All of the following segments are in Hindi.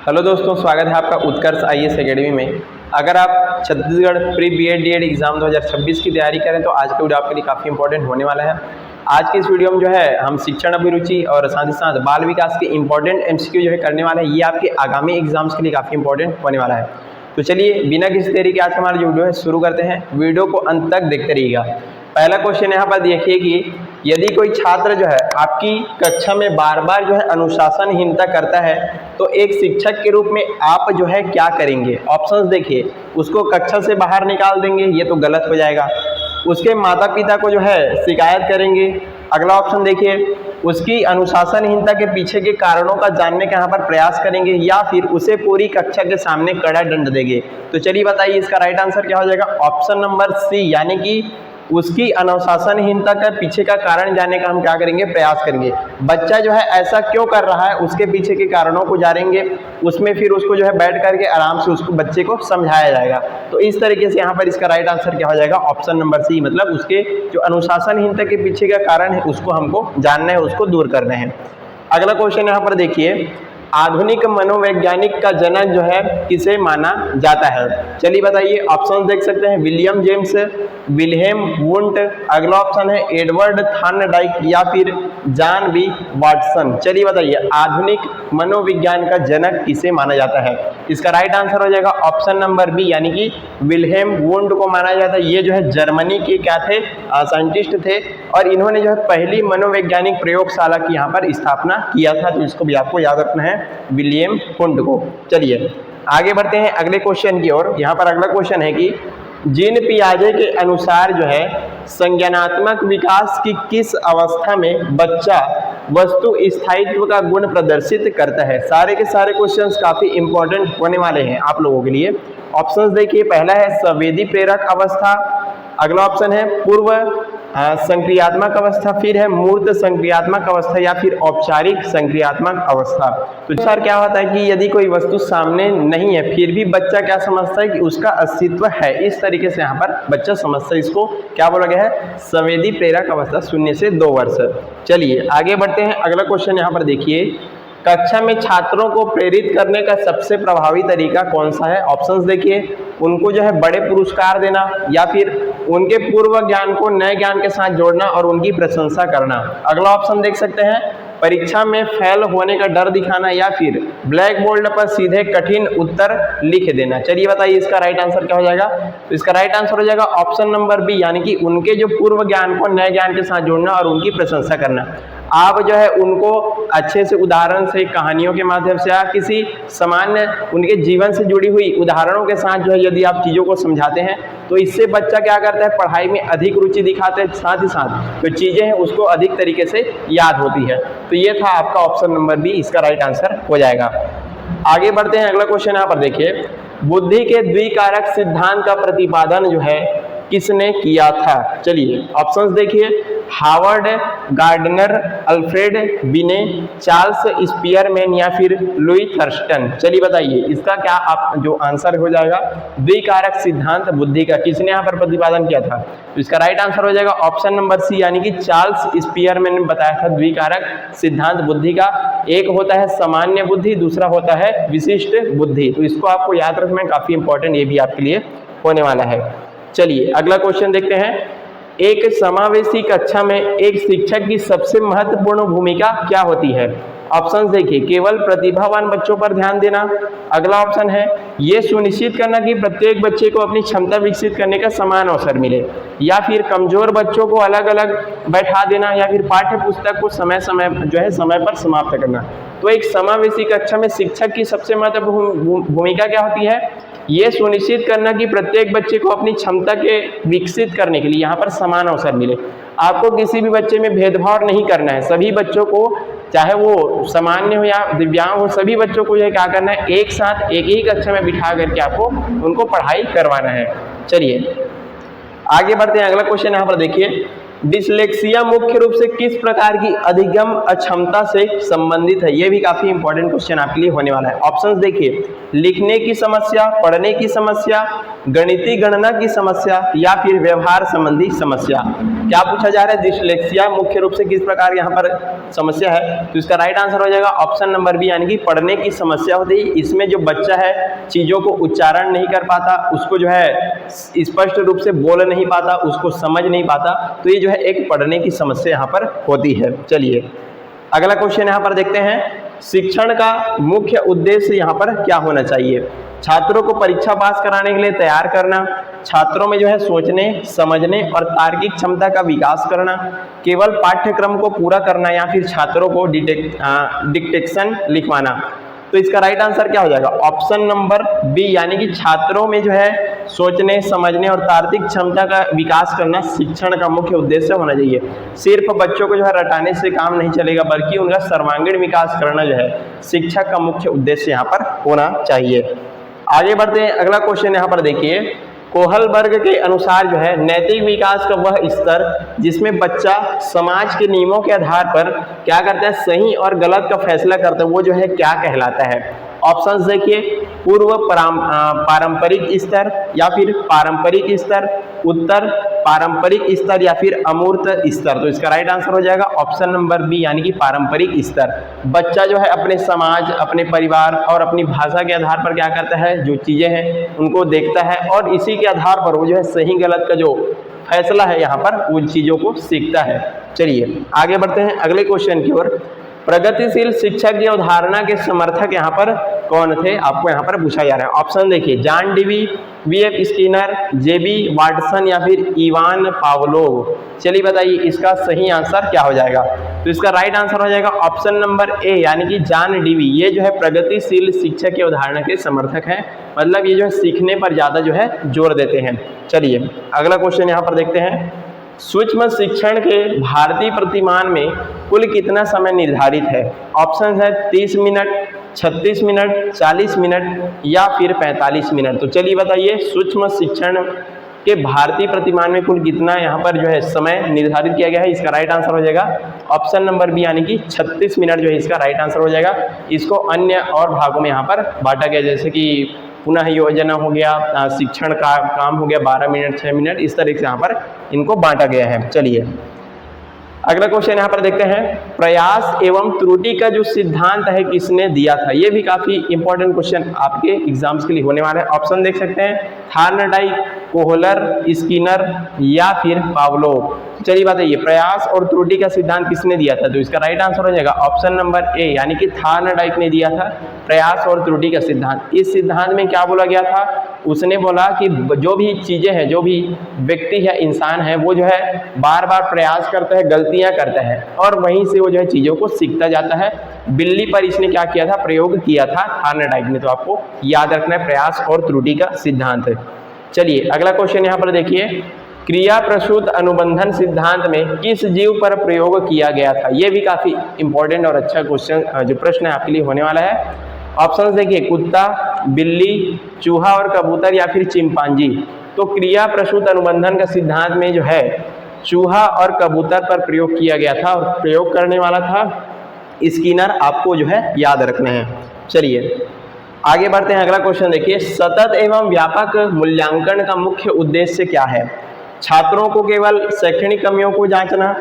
हेलो दोस्तों, स्वागत है आपका उत्कर्ष आईएएस एकेडमी में। अगर आप Chhattisgarh pre BEd DEd exam 2026 की तैयारी करें तो आज का वीडियो आपके लिए काफ़ी इंपॉर्टेंट होने वाला है। आज के इस वीडियो में जो है हम शिक्षण अभिरुचि और साथ ही साथ बाल विकास के इंपॉर्टेंट एमसीक्यू जो है करने वाले हैं। ये आपके आगामी एग्जाम्स के लिए काफ़ी इंपॉर्टेंट होने वाला है। तो चलिए बिना किसी देरी के आज हमारा जो वीडियो है शुरू करते हैं। वीडियो को अंत तक देखते रहिएगा। पहला क्वेश्चन यहाँ पर देखिए कि यदि कोई छात्र जो है आपकी कक्षा में बार बार जो है अनुशासनहीनता करता है तो एक शिक्षक के रूप में आप जो है क्या करेंगे। ऑप्शंस देखिए, उसको कक्षा से बाहर निकाल देंगे, ये तो गलत हो जाएगा। उसके माता पिता को जो है शिकायत करेंगे। अगला ऑप्शन देखिए, उसकी अनुशासनहीनता के पीछे के कारणों का जानने का यहाँ पर प्रयास करेंगे या फिर उसे पूरी कक्षा के सामने कड़ा दंड देंगे। तो चलिए बताइए इसका राइट आंसर क्या हो जाएगा। ऑप्शन नंबर सी, यानी कि उसकी अनुशासनहीनता का पीछे का कारण जानने का हम क्या करेंगे, प्रयास करेंगे। बच्चा जो है ऐसा क्यों कर रहा है उसके पीछे के कारणों को जानेंगे, उसमें फिर उसको जो है बैठ करके आराम से उसको बच्चे को समझाया जाएगा। तो इस तरीके से यहाँ पर इसका राइट आंसर क्या हो जाएगा, ऑप्शन नंबर सी, मतलब उसके जो अनुशासनहीनता के पीछे का कारण है उसको हमको जानना है, उसको दूर करना है। अगला क्वेश्चन यहाँ पर देखिए, आधुनिक मनोवैज्ञानिक का जनक जो है किसे माना जाता है। चलिए बताइए, ऑप्शन देख सकते हैं, विलियम जेम्स, विल्हेम वुंट, अगला ऑप्शन है एडवर्ड थॉर्नडाइक या फिर जॉन बी वाटसन। चलिए बताइए आधुनिक मनोविज्ञान का जनक किसे माना जाता है। इसका राइट आंसर हो जाएगा ऑप्शन नंबर बी, यानी कि विल्हेम वुंट को माना जाता है। ये जो है जर्मनी के क्या थे, साइंटिस्ट थे और इन्होंने जो है पहली मनोवैज्ञानिक प्रयोगशाला की यहाँ पर स्थापना किया था। तो इसको भी आपको याद रखना है, विलियम वुंट को। चलिए आगे बढ़ते हैं अगले क्वेश्चन की ओर। यहाँ पर अगला क्वेश्चन है कि जीन पियाजे के अनुसार जो है संज्ञानात्मक विकास की किस अवस्था में बच्चा वस्तु स्थायित्व का गुण प्रदर्शित करता है। सारे के सारे क्वेश्चंस काफी इंपॉर्टेंट होने वाले हैं आप लोगों के लिए। ऑप्शंस देखिए, पहला है संवेदी प्रेरक अवस्था, अगला ऑप्शन है पूर्व संक्रियात्मक अवस्था, फिर है मूर्त संक्रियात्मक अवस्था या फिर औपचारिक संक्रियात्मक अवस्था। तो सर क्या होता है कि यदि कोई वस्तु सामने नहीं है फिर भी बच्चा क्या समझता है कि उसका अस्तित्व है, इस तरीके से यहाँ पर बच्चा समझता है। इसको क्या बोला गया है, संवेदी प्रेरक अवस्था, 0 से 2 वर्ष। चलिए आगे बढ़ते हैं। अगला क्वेश्चन यहाँ पर देखिए, कक्षा में छात्रों को प्रेरित करने का सबसे प्रभावी तरीका कौन सा है। ऑप्शंस देखिए, उनको जो है बड़े पुरस्कार देना या फिर उनके पूर्व ज्ञान को नए ज्ञान के साथ जोड़ना और उनकी प्रशंसा करना। अगला ऑप्शन देख सकते हैं, परीक्षा में फेल होने का डर दिखाना या फिर ब्लैक बोर्ड पर सीधे कठिन उत्तर लिख देना। चलिए बताइए इसका राइट आंसर क्या हो जाएगा। तो इसका राइट आंसर हो जाएगा ऑप्शन नंबर बी, यानी कि उनके जो पूर्व ज्ञान को नए ज्ञान के साथ जोड़ना और उनकी प्रशंसा करना। आप जो है उनको अच्छे से उदाहरण से, कहानियों के माध्यम से या किसी सामान्य उनके जीवन से जुड़ी हुई उदाहरणों के साथ जो है यदि आप चीज़ों को समझाते हैं तो इससे बच्चा क्या करता है, पढ़ाई में अधिक रुचि दिखाते हैं, साथ ही साथ जो चीज़ें हैं उसको अधिक तरीके से याद होती है। तो ये था आपका ऑप्शन नंबर बी, इसका राइट आंसर हो जाएगा। आगे बढ़ते हैं। अगला क्वेश्चन यहाँ पर देखिए, बुद्धि के द्विकारक सिद्धांत का प्रतिपादन जो है किसने किया था। चलिए ऑप्शंस देखिए, हार्वर्ड गार्डनर, अल्फ्रेड बिने, चार्ल्स स्पियरमैन या फिर लुई थर्स्टन। चलिए बताइए इसका क्या आप जो आंसर हो जाएगा, द्विकारक सिद्धांत बुद्धि का किसने यहाँ पर प्रतिपादन किया था। तो इसका राइट आंसर हो जाएगा ऑप्शन नंबर सी, यानी कि चार्ल्स स्पियरमैन ने बताया था द्विकारक सिद्धांत बुद्धि का। एक होता है सामान्य बुद्धि, दूसरा होता है विशिष्ट बुद्धि। तो इसको आपको याद रखना, काफी इंपॉर्टेंट ये भी आपके लिए होने वाला है। चलिए अगला क्वेश्चन देखते हैं, एक समावेशी कक्षा में एक शिक्षक की सबसे महत्वपूर्ण भूमिका क्या होती है। ऑप्शंस देखिए, केवल प्रतिभावान बच्चों पर ध्यान देना, अगला ऑप्शन है ये सुनिश्चित करना कि प्रत्येक बच्चे को अपनी क्षमता विकसित करने का समान अवसर मिले, या फिर कमजोर बच्चों को अलग अलग बैठा देना, या फिर पाठ्य पुस्तक को समय पर समाप्त करना। तो एक समावेशी कक्षा में शिक्षक की सबसे महत्वपूर्ण भूमिका क्या होती है, ये सुनिश्चित करना कि प्रत्येक बच्चे को अपनी क्षमता के विकसित करने के लिए यहाँ पर समान अवसर मिले। आपको किसी भी बच्चे में भेदभाव नहीं करना है, सभी बच्चों को, चाहे वो सामान्य हो या दिव्यांग हो, सभी बच्चों को ये क्या करना है, एक साथ एक ही कक्षा में बिठा करके आपको उनको पढ़ाई करवाना है। चलिए आगे बढ़ते हैं। अगला क्वेश्चन यहाँ पर देखिए, डिसलेक्सिया मुख्य रूप से किस प्रकार की अधिगम अक्षमता से संबंधित है? ये भी काफी इंपॉर्टेंट क्वेश्चन आपके लिए होने वाला है। ऑप्शंस देखिए, लिखने की समस्या, पढ़ने की समस्या, गणितीय गणना की समस्या या फिर व्यवहार संबंधी समस्या। क्या पूछा जा रहा है? डिसलेक्सिया मुख्य रूप से किस प्रकार यहाँ पर समस्या है? तो इसका राइट आंसर हो जाएगा ऑप्शन नंबर बी, यानी कि पढ़ने की समस्या होती है। इसमें जो बच्चा है चीजों को उच्चारण नहीं कर पाता, उसको जो है स्पष्ट रूप से बोल नहीं पाता, उसको समझ नहीं पाता, तो ये जो है एक पढ़ने की समस्या यहाँ पर होती है। चलिए अगला क्वेश्चन यहाँ पर देखते हैं, शिक्षण का मुख्य उद्देश्य यहाँ पर क्या होना चाहिए? छात्रों को परीक्षा पास कराने के लिए तैयार करना, छात्रों में जो है सोचने, समझने और तार्किक क्षमता का विकास करना, केवल पाठ्यक्रम को पूरा करना या फिर छात्रों को डिक्टेशन लिखवाना। तो इसका राइट आंसर क्या हो जाएगा? ऑप्शन नंबर बी, यानी कि छात्रों में जो है सोचने, समझने और तार्किक क्षमता का विकास करना शिक्षण का मुख्य उद्देश्य होना चाहिए। सिर्फ बच्चों को जो है रटाने से काम नहीं चलेगा, बल्कि उनका सर्वांगीण विकास करना जो है शिक्षक का मुख्य उद्देश्य यहाँ पर होना चाहिए। आगे बढ़ते हैं, अगला क्वेश्चन यहाँ पर देखिए, कोहलबर्ग के अनुसार जो है नैतिक विकास का वह स्तर जिसमें बच्चा समाज के नियमों के आधार पर क्या करता है, सही और गलत का फैसला करता है, वो जो है क्या कहलाता है? ऑप्शंस देखिए, पूर्व पारंपरिक स्तर या फिर पारंपरिक स्तर, उत्तर पारंपरिक स्तर या फिर अमूर्त स्तर। तो इसका राइट आंसर हो जाएगा ऑप्शन नंबर बी, यानी कि पारंपरिक स्तर। बच्चा जो है अपने समाज, अपने परिवार और अपनी भाषा के आधार पर क्या करता है, जो चीजें हैं उनको देखता है और इसी के आधार पर वो जो है सही गलत का जो फैसला है यहाँ पर उन चीजों को सीखता है। चलिए आगे बढ़ते हैं अगले क्वेश्चन की ओर। प्रगतिशील शिक्षक की अवधारणा के समर्थक यहाँ पर कौन थे? आपको यहाँ पर पूछा जा रहा है। ऑप्शन देखिए, John Dewey, B F. Skinner, J B. Watson या फिर इवान पावलोव। चलिए बताइए इसका सही आंसर क्या हो जाएगा? तो इसका राइट आंसर हो जाएगा ऑप्शन नंबर ए, यानी कि जॉन डीवी। ये जो है प्रगतिशील शिक्षक की अवधारणा के समर्थक हैं, मतलब ये जो है सीखने पर ज्यादा जो है जोर देते हैं। चलिए अगला क्वेश्चन यहाँ पर देखते हैं, सूक्ष्म शिक्षण के भारतीय प्रतिमान में कुल कितना समय निर्धारित है? ऑप्शन है 30 मिनट, 36 मिनट, 40 मिनट या फिर 45 मिनट। तो चलिए बताइए सूक्ष्म शिक्षण के भारतीय प्रतिमान में कुल कितना यहाँ पर जो है समय निर्धारित किया गया है? इसका राइट आंसर हो जाएगा ऑप्शन नंबर बी, यानी कि 36 मिनट जो है इसका राइट आंसर हो जाएगा। इसको अन्य और भागों में यहाँ पर बांटा गया, जैसे कि पुनः योजना हो गया, शिक्षण का काम हो गया 12 मिनट, 6 मिनट, इस तरीके से यहाँ पर इनको बांटा गया है। चलिए अगला क्वेश्चन यहाँ पर देखते हैं, प्रयास एवं त्रुटि का जो सिद्धांत है किसने दिया था? ये भी काफी इंपॉर्टेंट क्वेश्चन आपके एग्जाम्स के लिए होने वाला है। ऑप्शन देख सकते हैं, थार्नडाइक, कोहलर, स्किनर या फिर पावलोव। चलिए बताइए प्रयास और त्रुटि का सिद्धांत किसने दिया था? तो इसका राइट आंसर हो जाएगा ऑप्शन नंबर ए, यानी कि थार्नडाइक ने दिया था प्रयास और त्रुटि का सिद्धांत। इस सिद्धांत में क्या बोला गया था? उसने बोला कि जो भी चीजें हैं, जो भी व्यक्ति है, इंसान है, वो जो है बार बार प्रयास करता है, गलतियां करता है और वहीं से वो जो है चीजों को सीखता जाता है। बिल्ली पर इसने क्या किया था? प्रयोग किया था थार्नडाइक ने। तो आपको याद रखना है प्रयास और त्रुटि का सिद्धांत। चलिए अगला क्वेश्चन यहाँ पर देखिए, क्रिया प्रसूत अनुबंधन सिद्धांत में किस जीव पर प्रयोग किया गया था? यह भी काफी इंपॉर्टेंट और अच्छा क्वेश्चन जो प्रश्न है आपके लिए होने वाला है। ऑप्शन देखिए, कुत्ता, बिल्ली, चूहा और कबूतर या फिर चिंपांजी। तो क्रिया प्रसूत अनुबंधन का सिद्धांत में जो है चूहा और कबूतर पर प्रयोग किया गया था और प्रयोग करने वाला था स्किनर। आपको जो है याद रखना है। चलिए आगे बढ़ते हैं, अगला क्वेश्चन देखिए, सतत एवं व्यापक मूल्यांकन का मुख्य उद्देश्य क्या है? छात्रों को केवल शैक्षणिक कमियों को जांचना,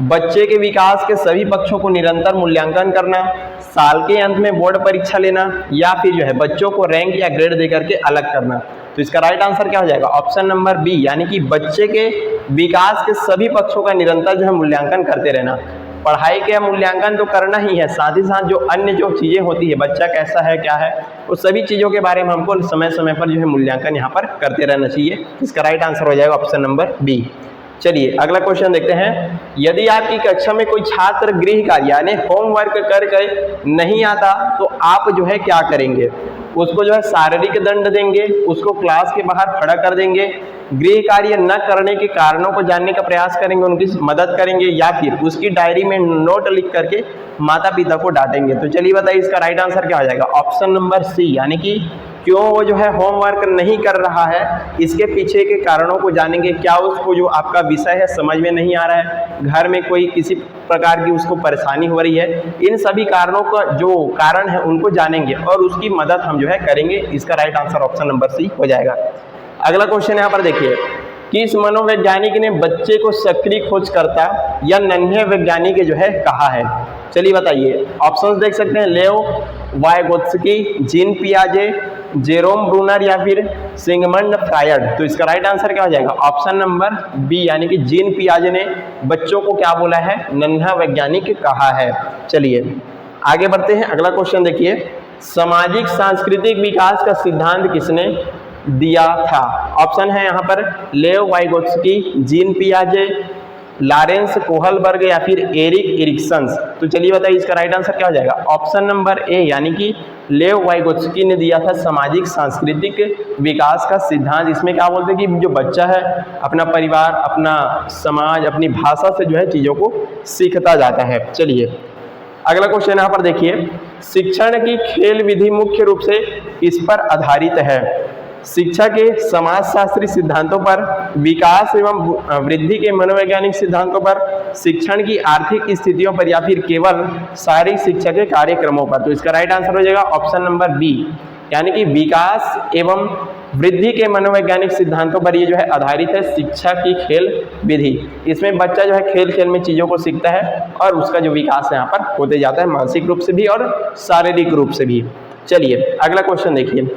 बच्चे के विकास के सभी पक्षों को निरंतर मूल्यांकन करना, साल के अंत में बोर्ड परीक्षा लेना या फिर जो है बच्चों को रैंक या ग्रेड देकर के अलग करना। तो इसका राइट आंसर क्या हो जाएगा? ऑप्शन नंबर बी, यानी कि बच्चे के विकास के सभी पक्षों का निरंतर जो है मूल्यांकन करते रहना। पढ़ाई के मूल्यांकन तो करना ही है, साथ ही साथ जो अन्य जो चीजें होती है, बच्चा कैसा है, क्या है, वो सभी चीजों के बारे में हमको समय समय पर जो है मूल्यांकन यहाँ पर करते रहना चाहिए। इसका राइट आंसर हो जाएगा ऑप्शन नंबर बी। चलिए अगला क्वेश्चन देखते हैं, यदि आपकी कक्षा में कोई छात्र गृह कार्य यानी होमवर्क करके नहीं आता तो आप जो है क्या करेंगे? उसको जो है शारीरिक दंड देंगे, उसको क्लास के बाहर खड़ा कर देंगे, गृह कार्य न करने के कारणों को जानने का प्रयास करेंगे, उनकी मदद करेंगे या फिर उसकी डायरी में नोट लिख करके माता पिता को डांटेंगे। तो चलिए बताइए इसका राइट आंसर क्या हो जाएगा? ऑप्शन नंबर सी, यानी कि क्यों वो जो है होमवर्क नहीं कर रहा है, इसके पीछे के कारणों को जानेंगे। क्या उसको जो आपका विषय है समझ में नहीं आ रहा है, घर में कोई किसी प्रकार की उसको परेशानी हो रही है, इन सभी कारणों का जो कारण है उनको जानेंगे और उसकी मदद हम जो है करेंगे। इसका right answer option number C हो जाएगा। अगला क्वेश्चन यहाँ पर देखिए, किस मनोवैज्ञानिक ने बच्चे को सक्रिय खोजकर्ता या नन्हे वैज्ञानिक जो है कहा है? चलिए बताइए, ऑप्शंस देख सकते हैं, लेओ वाइगोत्स्की, जीन पियाजे, जेरोम ब्रूनर या फिर सिगमंड फ्रायड। तो इसका राइट आंसर क्या हो जाएगा? ऑप्शन नंबर बी, यानी कि जीन पियाजे ने बच्चों को क्या बोला है? नन्हा वैज्ञानिक कहा है। चलिए आगे बढ़ते हैं। अगला क्वेश्चन देखिए, सामाजिक सांस्कृतिक विकास का सिद्धांत किसने दिया था? ऑप्शन है यहाँ पर लेओ वाइगोत्स्की, जीन पियाजे, लॉरेंस कोहलबर्ग या फिर एरिक एरिक्सन। तो चलिए बताइए इसका राइट आंसर क्या हो जाएगा? ऑप्शन नंबर ए, यानी कि लेओ वाइगोत्स्की ने दिया था सामाजिक सांस्कृतिक विकास का सिद्धांत। इसमें क्या बोलते हैं कि जो बच्चा है अपना परिवार, अपना समाज, अपनी भाषा से जो है चीज़ों को सीखता जाता है। चलिए अगला क्वेश्चन यहाँ पर देखिए, शिक्षण की खेल विधि मुख्य रूप से इस पर आधारित है? शिक्षा के समाजशास्त्री सिद्धांतों पर, विकास एवं वृद्धि के मनोवैज्ञानिक सिद्धांतों पर, शिक्षण की आर्थिक स्थितियों पर या फिर केवल शारीरिक शिक्षा के कार्यक्रमों पर? तो इसका राइट आंसर हो जाएगा ऑप्शन नंबर बी, यानी कि विकास एवं वृद्धि के मनोवैज्ञानिक सिद्धांतों पर ये जो है आधारित है शिक्षा की खेल विधि। इसमें बच्चा जो है खेल खेल में चीज़ों को सीखता है और उसका जो विकास यहाँ पर होते जाता है, मानसिक रूप से भी और शारीरिक रूप से भी। चलिए अगला क्वेश्चन देखिए,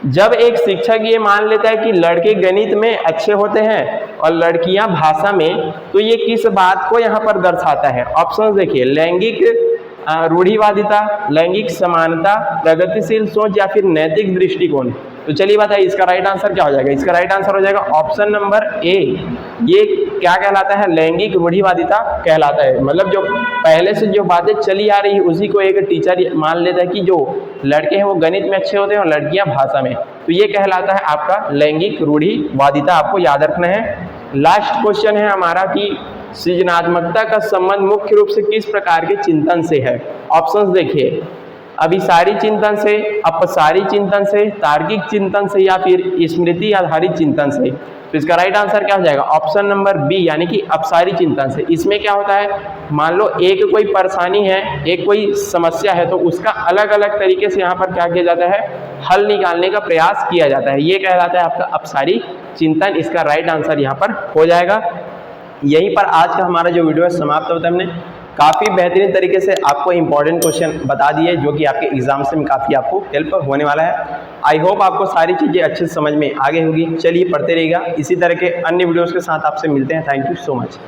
जब एक शिक्षक ये मान लेता है कि लड़के गणित में अच्छे होते हैं और लड़कियां भाषा में, तो ये किस बात को यहाँ पर दर्शाता है? ऑप्शन देखिए, लैंगिक रूढ़िवादिता, लैंगिक समानता, प्रगतिशील सोच या फिर नैतिक दृष्टिकोण। तो चलिए बताइए इसका राइट आंसर क्या हो जाएगा? इसका राइट आंसर हो जाएगा ऑप्शन नंबर ए। ये क्या कहलाता है? लैंगिक रूढ़िवादिता कहलाता है। मतलब जो पहले से जो बातें चली आ रही है उसी को एक टीचर मान लेता है कि जो लड़के हैं वो गणित में अच्छे होते हैं और लड़कियां भाषा में। तो ये कहलाता है आपका लैंगिक रूढ़िवादिता, आपको याद रखना है। लास्ट क्वेश्चन है हमारा कि सृजनात्मकता का संबंध मुख्य रूप से किस प्रकार के चिंतन से है? ऑप्शंस देखिए, अभिसारी चिंतन से, अपसारी चिंतन से, तार्किक चिंतन से या फिर स्मृति आधारित चिंतन से। तो इसका राइट आंसर क्या हो जाएगा? ऑप्शन नंबर बी, यानी कि अपसारी चिंतन से। इसमें क्या होता है, मान लो एक कोई परेशानी है, एक कोई समस्या है, तो उसका अलग अलग तरीके से यहाँ पर क्या किया जाता है? हल निकालने का प्रयास किया जाता है। ये कहलाता है आपका अपसारी चिंतन। इसका राइट आंसर यहाँ पर हो जाएगा। यहीं पर आज का हमारा जो वीडियो है समाप्त होता है। हमने काफ़ी बेहतरीन तरीके से आपको इंपॉर्टेंट क्वेश्चन बता दिए जो कि आपके एग्जाम से काफ़ी आपको हेल्प होने वाला है। आई होप आपको सारी चीज़ें अच्छे से समझ में आ गई होगी। चलिए पढ़ते रहिएगा, इसी तरह के अन्य वीडियोज़ के साथ आपसे मिलते हैं। Thank you so much.